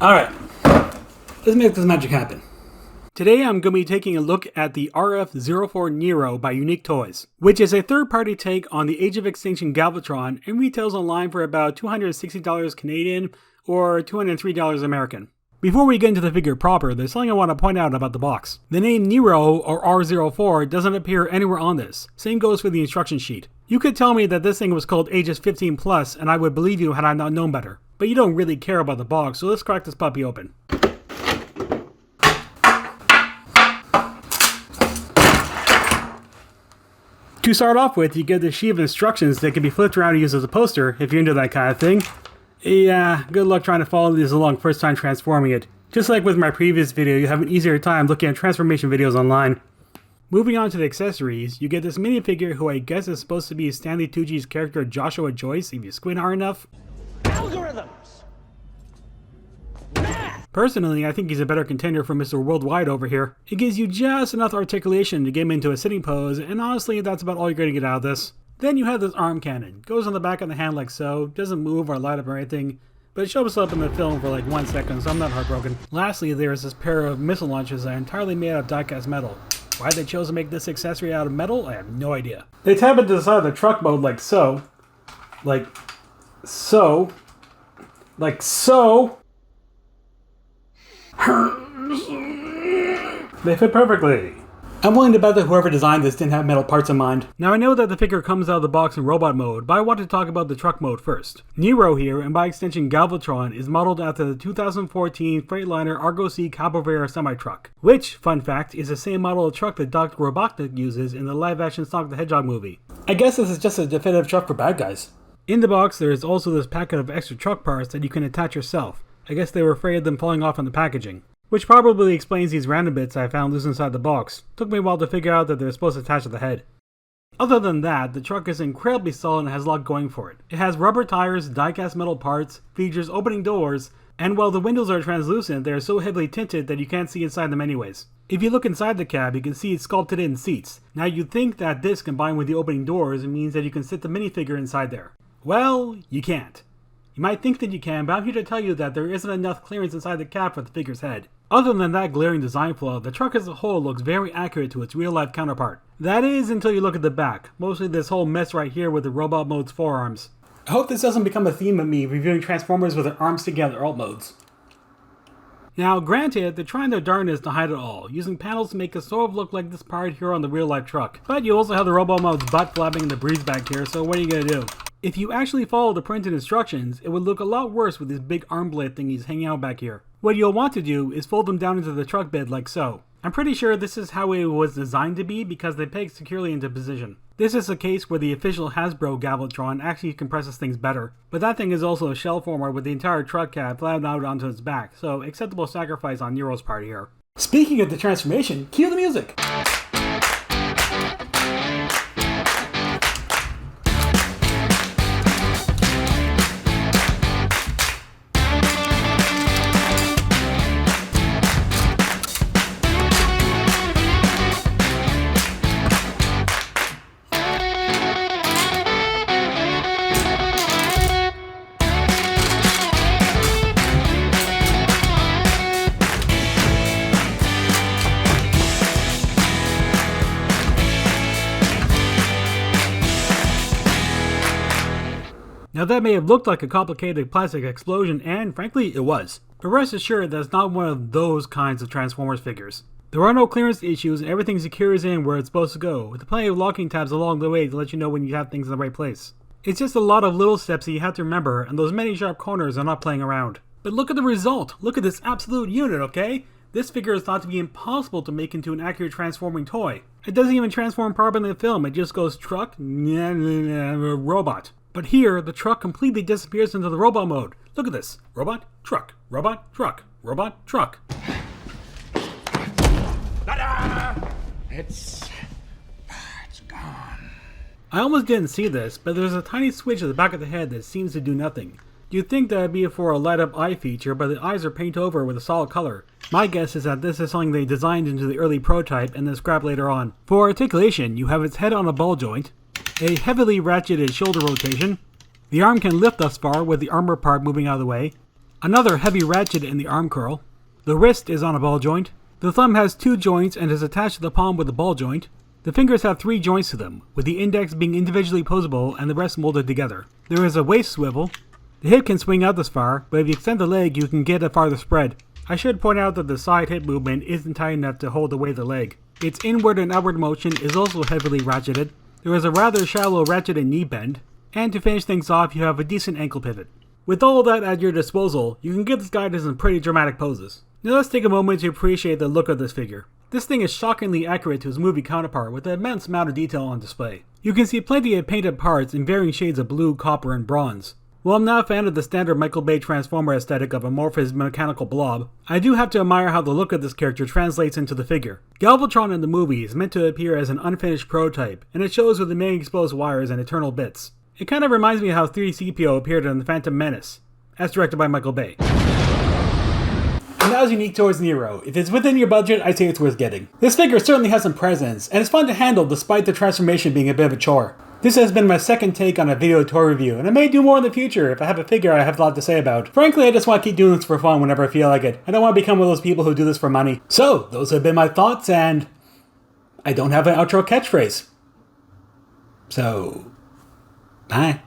Alright, let's make this magic happen. Today I'm going to be taking a look at the R-04 Nero by Unique Toys, which is a third-party take on the Age of Extinction Galvatron and retails online for about $260 Canadian or $203 American. Before we get into the figure proper, there's something I want to point out about the box. The name Nero or R-04 doesn't appear anywhere on this. Same goes for the instruction sheet. You could tell me that this thing was called ages 15 plus and I would believe you had I not known better. But you don't really care about the box, so let's crack this puppy open. To start off with, you get the sheet of instructions that can be flipped around and used as a poster if you're into that kind of thing. Yeah, good luck trying to follow these along first time transforming it. Just like with my previous video, you have an easier time looking at transformation videos online. Moving on to the accessories, you get this minifigure who I guess is supposed to be Stanley Tucci's character Joshua Joyce if you squint hard enough. Algorithms! Math! Personally, I think he's a better contender for Mr. Worldwide over here. It gives you just enough articulation to get him into a sitting pose, and honestly that's about all you're going to get out of this. Then you have this arm cannon. Goes on the back of the hand like so, doesn't move or light up or anything, but it shows up in the film for like 1 second, so I'm not heartbroken. Lastly, there is this pair of missile launchers that are entirely made out of die-cast metal. Why they chose to make this accessory out of metal, I have no idea. They tap into the side of the truck mode like so. Like so. Like so. They fit perfectly. I'm willing to bet that whoever designed this didn't have metal parts in mind. Now I know that the figure comes out of the box in robot mode, but I want to talk about the truck mode first. Nero here, and by extension Galvatron, is modeled after the 2014 Freightliner Argo C Cabrera semi-truck, which, fun fact, is the same model of truck that Dr. Robotnik uses in the live-action Sonic the Hedgehog movie. I guess this is just a definitive truck for bad guys. In the box there is also this packet of extra truck parts that you can attach yourself. I guess they were afraid of them falling off on the packaging. Which probably explains these random bits I found loose inside the box. Took me a while to figure out that they're supposed to attach to the head. Other than that, the truck is incredibly solid and has a lot going for it. It has rubber tires, die-cast metal parts, features opening doors, and while the windows are translucent, they are so heavily tinted that you can't see inside them anyways. If you look inside the cab, you can see it's sculpted in seats. Now you'd think that this combined with the opening doors means that you can sit the minifigure inside there. Well, you can't. You might think that you can, but I'm here to tell you that there isn't enough clearance inside the cab for the figure's head. Other than that glaring design flaw, the truck as a whole looks very accurate to its real-life counterpart. That is until you look at the back, mostly this whole mess right here with the robot mode's forearms. I hope this doesn't become a theme of me reviewing Transformers with their arms together alt modes. Now granted, they're trying their darndest to hide it all, using panels to make it sort of look like this part here on the real-life truck. But you also have the robot mode's butt flapping in the breeze back here, so what are you gonna do? If you actually follow the printed instructions, it would look a lot worse with these big arm blade thingies hanging out back here. What you'll want to do is fold them down into the truck bed like so. I'm pretty sure this is how it was designed to be because they peg securely into position. This is a case where the official Hasbro Galvatron actually compresses things better, but that thing is also a shell former with the entire truck cab flattened out onto its back, so acceptable sacrifice on Nero's part here. Speaking of the transformation, cue the music! Now that may have looked like a complicated plastic explosion, and frankly it was. But rest assured that it's not one of those kinds of Transformers figures. There are no clearance issues and everything secures in where it's supposed to go, with plenty of locking tabs along the way to let you know when you have things in the right place. It's just a lot of little steps that you have to remember, and those many sharp corners are not playing around. But look at the result! Look at this absolute unit, okay? This figure is thought to be impossible to make into an accurate transforming toy. It doesn't even transform properly in the film, it just goes truck, robot. But here, the truck completely disappears into the robot mode. Look at this. Robot, truck, robot, truck, robot, truck. It's gone. I almost didn't see this, but there's a tiny switch at the back of the head that seems to do nothing. You'd think that would be for a light up eye feature, but the eyes are painted over with a solid color. My guess is that this is something they designed into the early prototype and then scrapped later on. For articulation, you have its head on a ball joint, a heavily ratcheted shoulder rotation, the arm can lift thus far with the armor part moving out of the way, Another heavy ratchet in the arm curl. The wrist is on a ball joint. The thumb has 2 joints and is attached to the palm with a ball joint. The fingers have 3 joints to them, with the index being individually posable and the rest molded together. There is a waist swivel. The hip can swing out this far, but if you extend the leg you can get a farther spread. I should point out that the side hip movement isn't tight enough to hold the weight of the leg. Its inward and outward motion is also heavily ratcheted. There is a rather shallow ratcheted knee bend, and to finish things off you have a decent ankle pivot. With all of that at your disposal, you can get this guy to some pretty dramatic poses. Now let's take a moment to appreciate the look of this figure. This thing is shockingly accurate to his movie counterpart with an immense amount of detail on display. You can see plenty of painted parts in varying shades of blue, copper, and bronze. While I'm not a fan of the standard Michael Bay Transformer aesthetic of amorphous mechanical blob, I do have to admire how the look of this character translates into the figure. Galvatron in the movie is meant to appear as an unfinished prototype, and it shows with the many exposed wires and eternal bits. It kind of reminds me of how 3CPO appeared in The Phantom Menace, as directed by Michael Bay. And that was unique towards Nero. If it's within your budget, I'd say it's worth getting. This figure certainly has some presence, and it's fun to handle despite the transformation being a bit of a chore. This has been my second take on a video toy review, and I may do more in the future if I have a figure I have a lot to say about. Frankly, I just want to keep doing this for fun whenever I feel like it. I don't want to become one of those people who do this for money. So, those have been my thoughts, and I don't have an outro catchphrase. So, bye.